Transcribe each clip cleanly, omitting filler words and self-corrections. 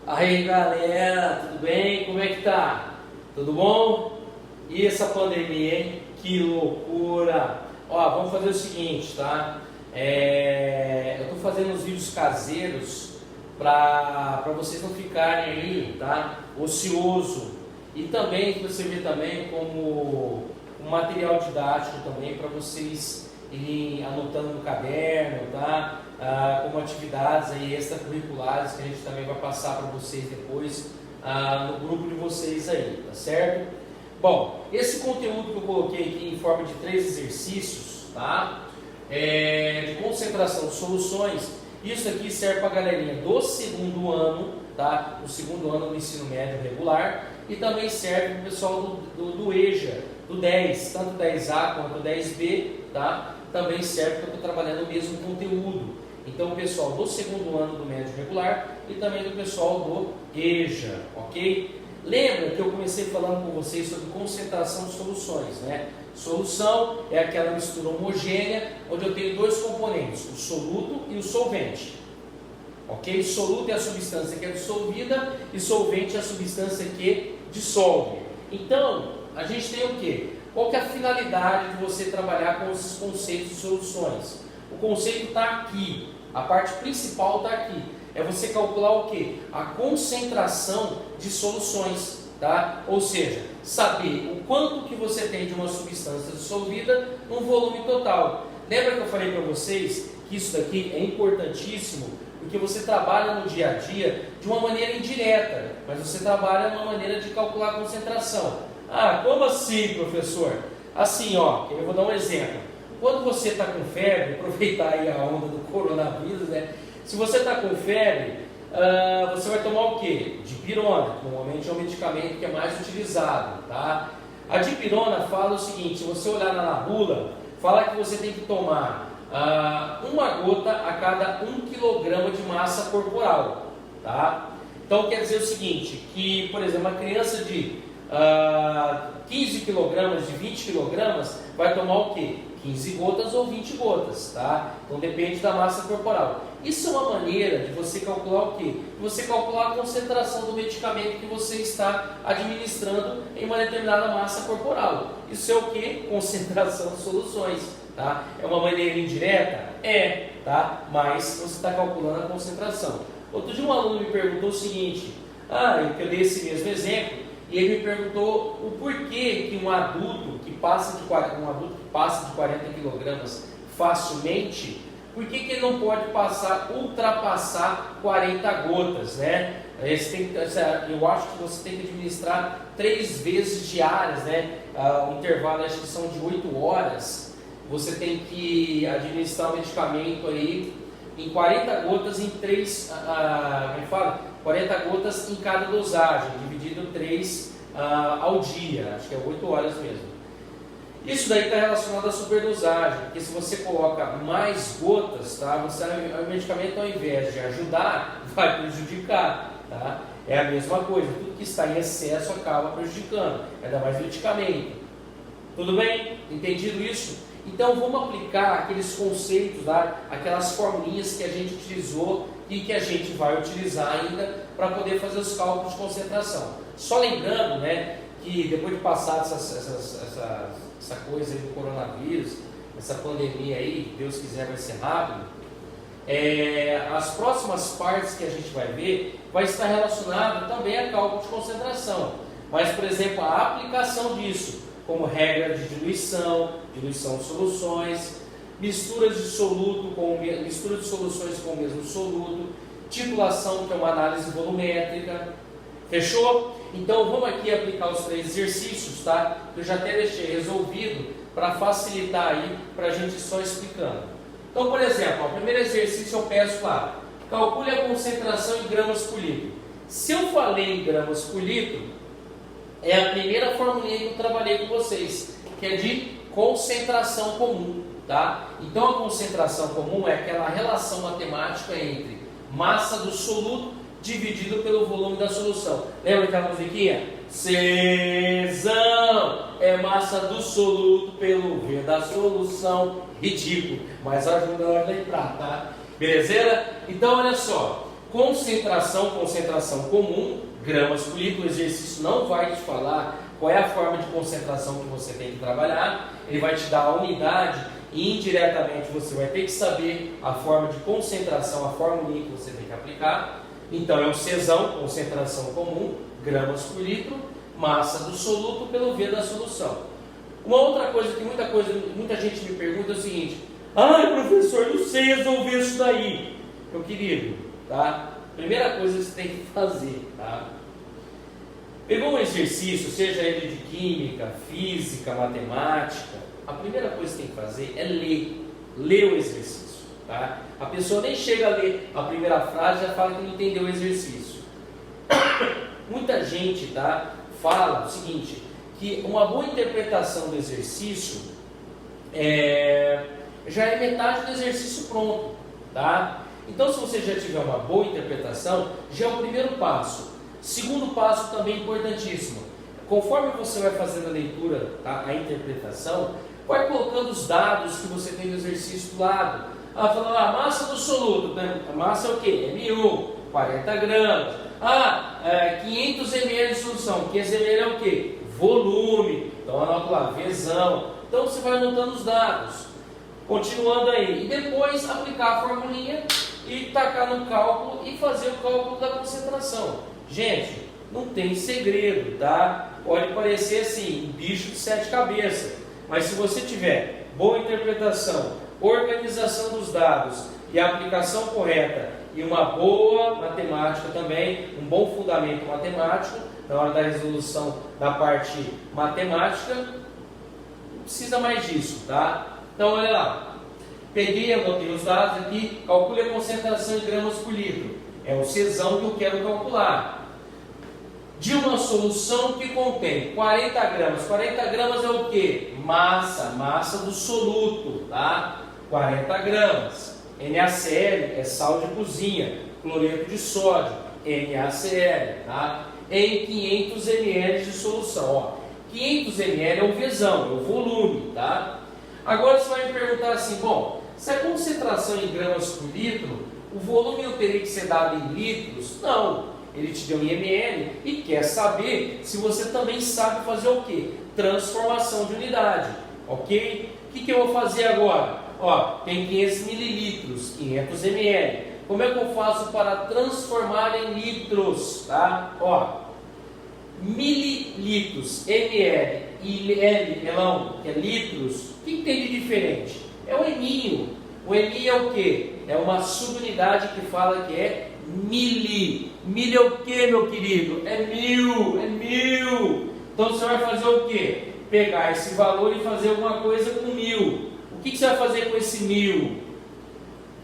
Aí galera, tudo bem? Como é que tá? Tudo bom? E essa pandemia, hein? Que loucura! Ó, vamos fazer o seguinte, tá? Eu tô fazendo os vídeos caseiros para vocês não ficarem aí, tá? Ocioso. E também você vê também como um material didático também para vocês irem anotando no caderno, tá? Como atividades aí extracurriculares que a gente também vai passar para vocês depois no grupo de vocês aí, tá certo? Bom, esse conteúdo que eu coloquei aqui em forma de 3 exercícios, tá? De concentração de soluções, isso aqui serve para a galerinha do segundo ano, tá? Do segundo ano do ensino médio regular, e também serve para o pessoal do EJA, do 10, tanto 10A quanto 10B, tá? Também serve porque eu estou trabalhando o mesmo conteúdo. Então, o pessoal do segundo ano do médio regular e também do pessoal do EJA, ok? Lembra que eu comecei falando com vocês sobre concentração de soluções, né? Solução é aquela mistura homogênea, onde eu tenho 2 componentes, o soluto e o solvente. Ok? Soluto é a substância que é dissolvida e solvente é a substância que dissolve. Então, a gente tem o quê? Qual que é a finalidade de você trabalhar com esses conceitos de soluções? O conceito está aqui, a parte principal está aqui. É você calcular o quê? A concentração de soluções, tá? Ou seja, saber o quanto que você tem de uma substância dissolvida num volume total. Lembra que eu falei para vocês que isso daqui é importantíssimo, porque você trabalha no dia a dia de uma maneira indireta, mas você trabalha de uma maneira de calcular a concentração. Ah, como assim, professor? Assim, ó, eu vou dar um exemplo. Quando você está com febre, aproveitar aí a onda do coronavírus, né? Se você está com febre, você vai tomar o quê? Dipirona, que normalmente é um medicamento que é mais utilizado, tá? A dipirona fala o seguinte, se você olhar na bula, fala que você tem que tomar uma gota a cada 1 kg de massa corporal, tá? Então quer dizer o seguinte, que, por exemplo, uma criança de 15 kg, de 20 kg, vai tomar o quê? 15 gotas ou 20 gotas, tá? Então depende da massa corporal. Isso é uma maneira de você calcular o quê? De você calcular a concentração do medicamento que você está administrando em uma determinada massa corporal. Isso é o quê? Concentração de soluções, tá? É uma maneira indireta? É, tá? Mas você está calculando a concentração. Outro dia um aluno me perguntou o seguinte, eu dei esse mesmo exemplo, e ele me perguntou o porquê que um adulto que passa de 40 kg facilmente, por que ele não pode ultrapassar 40 gotas, né? Eu acho que você tem que administrar 3 vezes diárias, né? O intervalo acho que são de 8 horas. Você tem que administrar o medicamento aí em 40 gotas em 40 gotas em cada dosagem, dividido 3 ao dia, acho que é 8 horas mesmo. Isso daí está relacionado à superdosagem, porque se você coloca mais gotas, tá, o medicamento ao invés de ajudar, vai prejudicar, tá? É a mesma coisa, tudo que está em excesso acaba prejudicando, ainda mais medicamento. Tudo bem? Entendido isso? Então vamos aplicar aqueles conceitos, tá? Aquelas formulinhas que a gente utilizou e que a gente vai utilizar ainda para poder fazer os cálculos de concentração. Só lembrando, né, que depois de passar essa coisa aí do coronavírus, essa pandemia aí, Deus quiser vai ser rápido, as próximas partes que a gente vai ver vai estar relacionado também a cálculo de concentração. Mas, por exemplo, a aplicação disso, como regra de diluição de soluções, mistura de soluções com o mesmo soluto, titulação, que é uma análise volumétrica. Fechou? Então vamos aqui aplicar os 3 exercícios, tá? Eu já até deixei resolvido para facilitar aí, para a gente só explicando. Então, por exemplo, o primeiro exercício eu peço lá, calcule a concentração em gramas por litro. Se eu falei em gramas por litro, é a primeira formulinha que eu trabalhei com vocês, que é de concentração comum, tá? Então a concentração comum é aquela relação matemática entre massa do soluto dividido pelo volume da solução. Lembra aquela musiquinha? Czão é massa do soluto pelo V da solução. Ridículo, mas ajuda a lembrar, tá? Belezeira? Então olha só, Concentração, concentração comum, gramas por litro. O exercício não vai te falar qual é a forma de concentração que você tem que trabalhar, ele vai te dar a unidade e indiretamente você vai ter que saber a forma de concentração, a formulinha que você tem que aplicar. Então é o Czão, concentração comum, gramas por litro, massa do soluto pelo V da solução. Uma outra coisa que muita gente me pergunta é o seguinte: professor, não sei resolver isso daí. Meu querido, tá? Primeira coisa que você tem que fazer, tá? Pegou um exercício, seja ele de química, física, matemática, a primeira coisa que tem que fazer é ler o exercício, tá? A pessoa nem chega a ler a primeira frase e já fala que não entendeu o exercício. Muita gente, tá, fala o seguinte, que uma boa interpretação do exercício já é metade do exercício pronto, tá? Então, se você já tiver uma boa interpretação, já é o primeiro passo. Segundo passo também importantíssimo, conforme você vai fazendo a leitura, tá, a interpretação, vai colocando os dados que você tem no exercício do lado. Falando, a massa do soluto, né? A massa é o quê? É 1.000, 40 gramas. 500 ml de solução, 500 ml é o quê? Volume. Então anota lá, Vzão. Então você vai anotando os dados. Continuando aí. E depois aplicar a formulinha e tacar no cálculo e fazer o cálculo da concentração. Gente, não tem segredo, tá? Pode parecer assim, um bicho de 7 cabeças, mas se você tiver boa interpretação, organização dos dados e aplicação correta e uma boa matemática também, um bom fundamento matemático na hora da resolução da parte matemática, não precisa mais disso, tá? Então olha lá, peguei, anotei os dados aqui, calcule a concentração em gramas por litro. É o Czão que eu quero calcular. De uma solução que contém 40 gramas. 40 gramas é o que? Massa do soluto, tá? 40 gramas. NaCl é sal de cozinha. Cloreto de sódio, NaCl, tá? Em 500 ml de solução. 500 ml é o Vzão, é o volume, tá? Agora você vai me perguntar assim, bom, se a concentração em gramas por litro, o volume não teria que ser dado em litros? Não, ele te deu em ml e quer saber se você também sabe fazer o que? Transformação de unidade, ok? O que eu vou fazer agora? Tem 500 mililitros, 500 ml. Como é que eu faço para transformar em litros? Tá? Mililitros, ml e L, que é litros, o que tem de diferente? É o eminho. O EMI é o que? É uma subunidade que fala que é mili. Mili é o que, meu querido? É 1000. Então você vai fazer o que? Pegar esse valor e fazer alguma coisa com 1000. O que você vai fazer com esse 1000?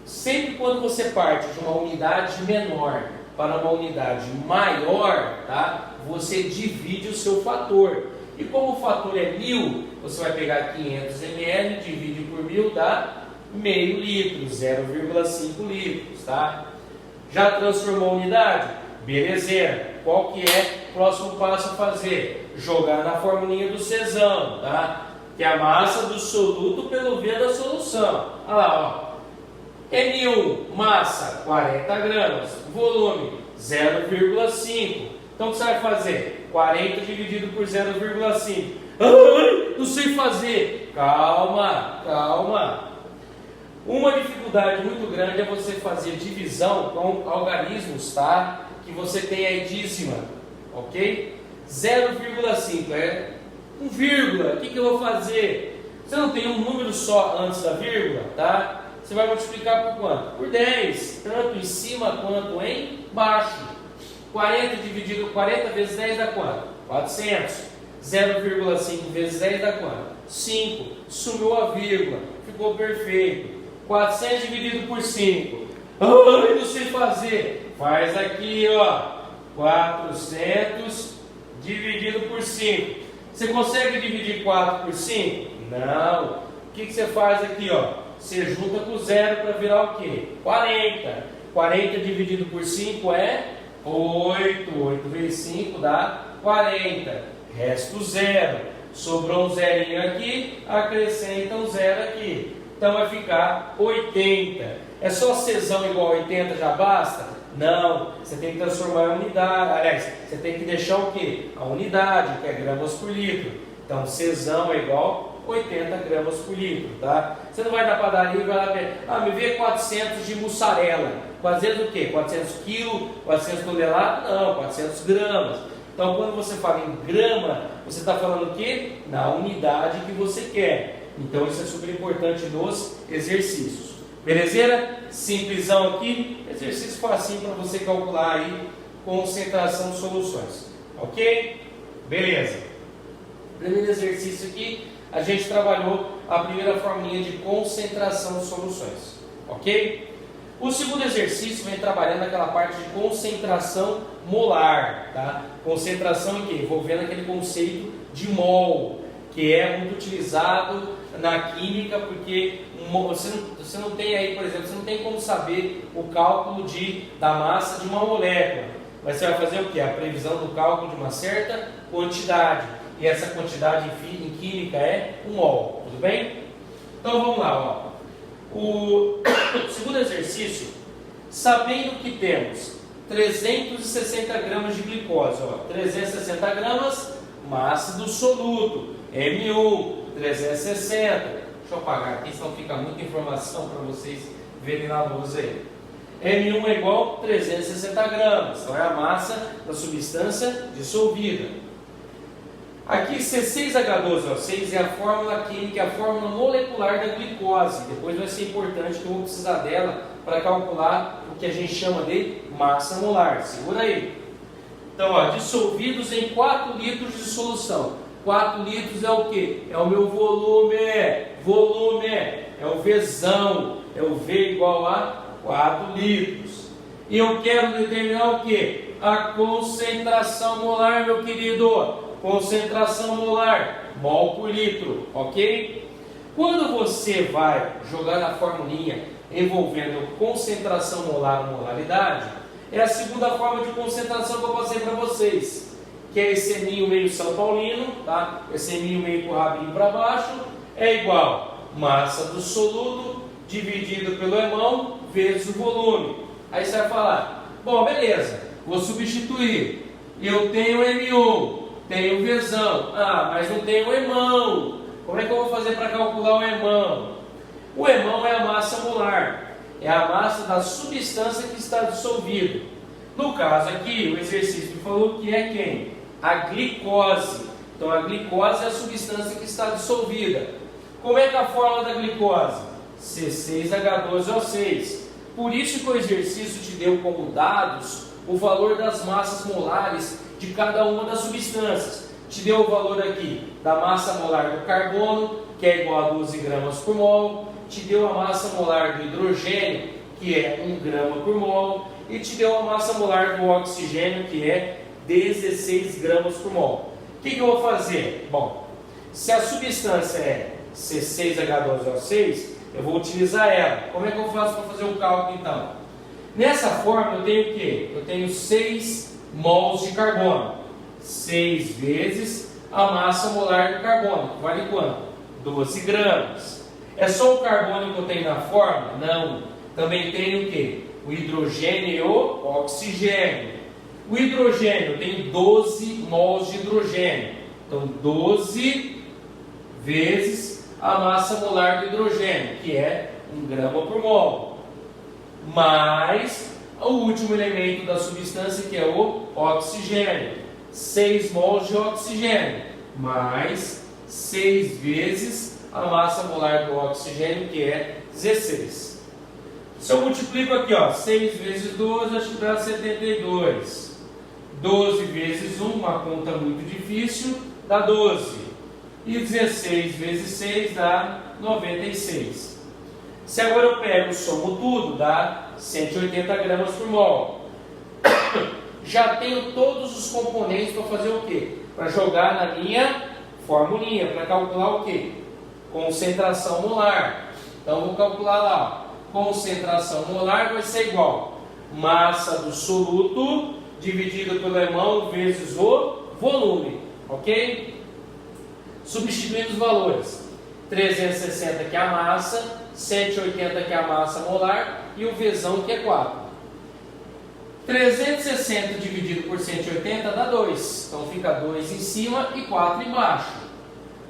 Sempre quando você parte de uma unidade menor para uma unidade maior, tá? Você divide o seu fator. E como o fator é 1000, você vai pegar 500 ml, divide por 1000, dá meio litro, 0,5 litros, tá? Já transformou a unidade? Belezinha. Qual que é o próximo passo a fazer? Jogar na formulinha do Czão, tá? Que é a massa do soluto pelo V da solução. Olha lá, M1, massa, 40 gramas, volume, 0,5. Então o que você vai fazer? 40 dividido por 0,5. Não sei fazer. Calma. Uma dificuldade muito grande é você fazer divisão com algarismos, tá? Que você tem aí dízima, ok? 0,5 é um vírgula. O que eu vou fazer? Você não tem um número só antes da vírgula, tá? Você vai multiplicar por quanto? Por 10, tanto em cima quanto em baixo. 40 vezes 10 dá quanto? 400. 0,5 vezes 10 dá quanto? 5. Sumiu a vírgula, ficou perfeito. 400 dividido por 5. Não sei fazer. Faz aqui, 400 dividido por 5. Você consegue dividir 4 por 5? Não. O que você faz aqui, Você junta com zero para virar o quê? 40. 40 dividido por 5 é 8. 8 vezes 5 dá 40. Resto zero. Sobrou um zerinho aqui, acrescenta um zero aqui. Então vai ficar 80. É só Czão igual a 80 já basta? Não, você tem que transformar em unidade. Aliás, você tem que deixar o quê? A unidade, que é gramas por litro. Então, Czão é igual 80 gramas por litro, tá? Você não vai na padaria e vai lá, me vê 400 de mussarela. 400 o quê? 400 quilos, 400 toneladas? Não, 400 gramas. Então, quando você fala em grama, você está falando o quê? Na unidade que você quer. Então, isso é super importante nos exercícios. Belezeira? Simplesão aqui. Exercício facinho para você calcular aí concentração de soluções. Ok? Beleza. Primeiro exercício aqui, a gente trabalhou a primeira formulinha de concentração de soluções. Ok? O segundo exercício vem trabalhando aquela parte de concentração molar, tá? Concentração em quê? Envolvendo aquele conceito de mol, que é muito utilizado na química, porque você não tem aí, por exemplo, você não tem como saber o cálculo da massa de uma molécula, mas você vai fazer o quê? A previsão do cálculo de uma certa quantidade, e essa quantidade em química é um mol, tudo bem? Então vamos lá, ó. O segundo exercício, sabendo que temos 360 gramas de glicose, ó, 360 gramas, massa do soluto, M1, 360. Deixa eu apagar aqui, senão fica muita informação para vocês verem na luz aí. M1 é igual a 360 gramas, então é a massa da substância dissolvida. Aqui C6H12O6 é a fórmula química, é a fórmula molecular da glicose. Depois vai ser importante que eu vou precisar dela para calcular o que a gente chama de massa molar. Segura aí. Então, ó, dissolvidos em 4 litros de solução. 4 litros é o quê? É o meu volume. Volume é o Vzão. É o V igual a 4 litros. E eu quero determinar o quê? A concentração molar, meu querido. Concentração molar, mol por litro, ok? Quando você vai jogar na formulinha envolvendo concentração molar ou molaridade, é a segunda forma de concentração que eu passei para vocês, que é esse eminho meio São Paulino, tá? Esse eminho meio com o rabinho para baixo, é igual massa do soluto dividido pelo emão vezes o volume. Aí você vai falar, bom, beleza, vou substituir, eu tenho M1, tenho Vzão, mas não tenho emão. Como é que eu vou fazer para calcular o emão? O emão é a massa molar, é a massa da substância que está dissolvida. No caso aqui, o exercício me falou que é quem? A glicose. Então a glicose é a substância que está dissolvida. Como é que é a fórmula da glicose? C6H12O6. Por isso que o exercício te deu como dados o valor das massas molares de cada uma das substâncias. Te deu o valor aqui da massa molar do carbono, que é igual a 12 gramas por mol. Te deu a massa molar do hidrogênio, que é 1 grama por mol. E te deu a massa molar do oxigênio, que é 16 gramas por mol. O que eu vou fazer? Bom, se a substância é C6H12O6, eu vou utilizar ela. Como é que eu faço para fazer o cálculo então? Nessa forma eu tenho o quê? Eu tenho 6 mols de carbono. 6 vezes a massa molar do carbono. Vale quanto? 12 gramas. É só o carbono que eu tenho na fórmula? Não. Também tenho o quê? O hidrogênio e o oxigênio. O hidrogênio tem 12 mols de hidrogênio. Então 12 vezes a massa molar do hidrogênio, que é 1 grama por mol. Mais o último elemento da substância, que é o oxigênio. 6 mols de oxigênio, mais 6 vezes a massa molar do oxigênio, que é 16. Se eu multiplico aqui, ó, 6 vezes 12, acho que dá 72. 12 vezes 1, uma conta muito difícil, dá 12. E 16 vezes 6 dá 96. Se agora eu pego e somo tudo, dá 180 gramas por mol. Já tenho todos os componentes para fazer o quê? Para jogar na minha formulinha, para calcular o quê? Concentração molar. Então vou calcular lá, ó. Concentração molar vai ser igual massa do soluto dividido pelo emão vezes o volume, ok? Substituindo os valores, 360 que é a massa, 180 que é a massa molar e o Vzão que é 4. 360 dividido por 180 dá 2. Então fica 2 em cima e 4 embaixo.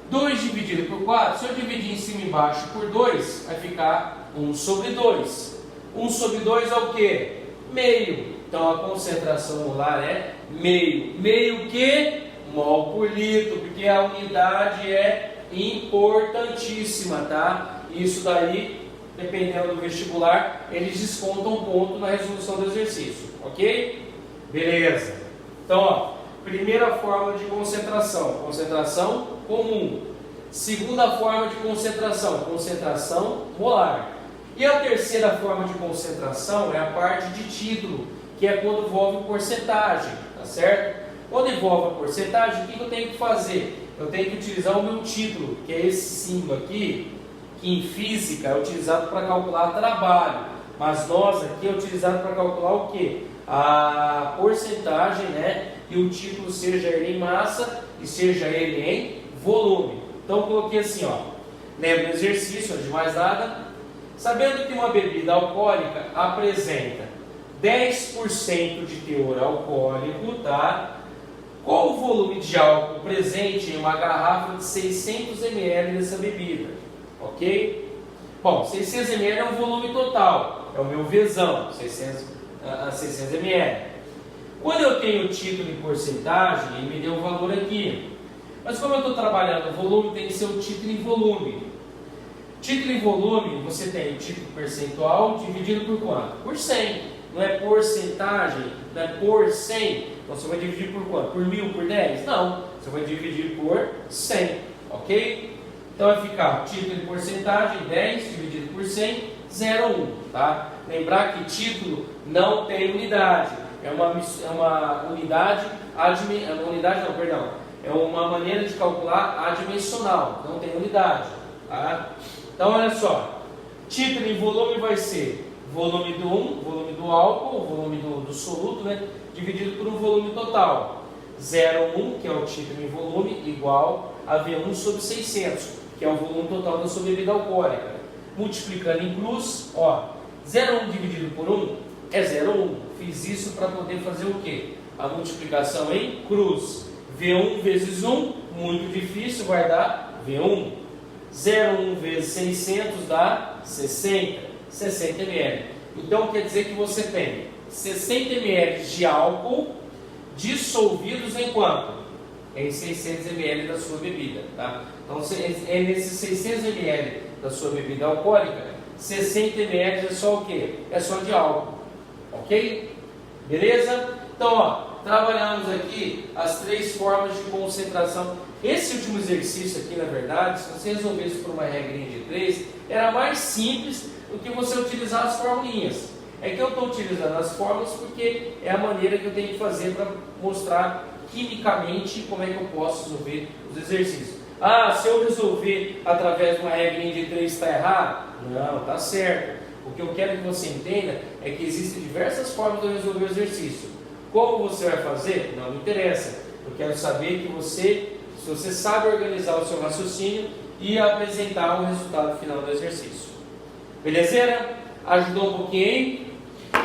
2 dividido por 4, se eu dividir em cima e embaixo por 2, vai ficar 1 sobre 2. 1 sobre 2 é o quê? Meio. Então a concentração molar é meio. Meio que? Mol por litro, porque a unidade é importantíssima, tá? Isso daí, dependendo do vestibular, eles descontam um ponto na resolução do exercício, ok? Beleza. Então, ó, primeira forma de concentração, concentração comum. Segunda forma de concentração, concentração molar. E a terceira forma de concentração é a parte de título, que é quando envolve porcentagem, tá certo? Quando envolve a porcentagem, o que eu tenho que fazer? Eu tenho que utilizar o meu título, que é esse símbolo aqui, que em física é utilizado para calcular trabalho, mas nós aqui é utilizado para calcular o quê? A porcentagem, né? E o título seja ele em massa e seja ele em volume. Então eu coloquei assim, ó. Lembra do exercício, antes de mais nada. Sabendo que uma bebida alcoólica apresenta 10% de teor alcoólico, tá? Qual o volume de álcool presente em uma garrafa de 600 ml dessa bebida? Ok? Bom, 600 ml é o volume total, é o meu Vzão, 600 ml. Quando eu tenho o título em porcentagem, ele me deu o valor aqui. Mas como eu estou trabalhando o volume, tem que ser o título em volume. Título em volume, você tem o título percentual dividido por quanto? Por 100. Não é porcentagem, não é por 100. Então você vai dividir por quanto? Por 1000, por 10? Não, você vai dividir por 100, ok? Então vai ficar título em porcentagem, 10 dividido por 100, 0,1, tá? Lembrar que título não tem unidade, é uma unidade, é uma maneira de calcular adimensional, não tem unidade, tá? Então olha só, título em volume vai ser volume do volume do álcool, volume do soluto, né, dividido por um volume total. 0,1, que é o título em volume, igual a V1 sobre 600, que é o volume total da sua bebida alcoólica. Multiplicando em cruz, ó, 0,1 dividido por 1 é 0,1. Fiz isso para poder fazer o quê? A multiplicação em cruz. V1 vezes 1, muito difícil, vai dar V1. 0,1 vezes 600 dá 60 ml. Então quer dizer que você tem 60 ml de álcool dissolvidos em quanto? Em 600 ml da sua bebida, tá? Então é nesses 600 ml da sua bebida alcoólica, 60 ml é só o quê? É só de álcool, ok? Beleza? Então, ó, trabalhamos aqui as 3 formas de concentração. Esse último exercício aqui, na verdade, se você resolvesse por uma regrinha de 3, era mais simples do que você utilizar as formulinhas. É que eu estou utilizando as fórmulas porque é a maneira que eu tenho que fazer para mostrar quimicamente como é que eu posso resolver os exercícios. Ah, se eu resolver através de uma regrinha de 3 está errado? Não, está certo. O que eu quero que você entenda é que existem diversas formas de eu resolver o exercício. Como você vai fazer? Não me interessa. Eu quero saber que se você sabe organizar o seu raciocínio e apresentar o resultado final do exercício. Belezeira? Ajudou um pouquinho?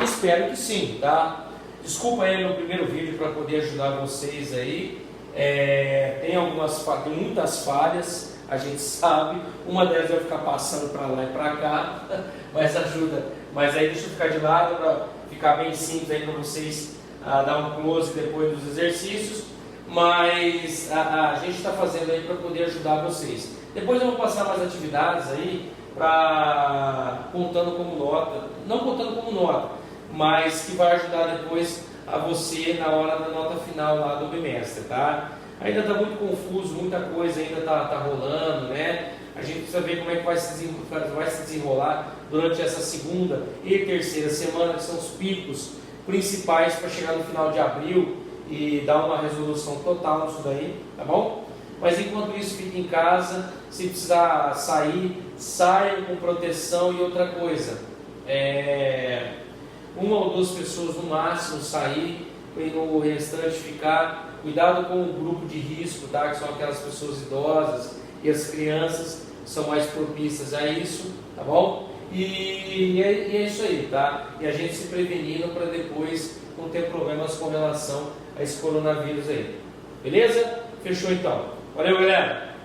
Espero que sim, tá? Desculpa aí meu primeiro vídeo para poder ajudar vocês aí. Tem muitas falhas, a gente sabe. Uma delas vai ficar passando para lá e para cá, mas ajuda. Mas aí deixa eu ficar de lado para ficar bem simples aí para vocês dar um close depois dos exercícios. Mas a gente está fazendo aí para poder ajudar vocês. Depois eu vou passar mais atividades aí, contando como nota, não contando como nota, mas que vai ajudar depois a você na hora da nota final lá do bimestre, tá? Ainda está muito confuso, muita coisa ainda está rolando, né? A gente precisa ver como é que vai se desenrolar durante essa segunda e terceira semana, que são os picos principais para chegar no final de abril e dar uma resolução total nisso daí, tá bom? Mas enquanto isso, fique em casa. Se precisar sair, saia com proteção. E outra coisa, uma ou 2 pessoas no máximo sair, e no restante ficar. Cuidado com o grupo de risco, tá? Que são aquelas pessoas idosas e as crianças são mais propícias a isso, tá bom? E é isso aí, tá? E a gente se prevenindo para depois não ter problemas com relação a esse coronavírus aí. Beleza? Fechou então. Valeu, galera!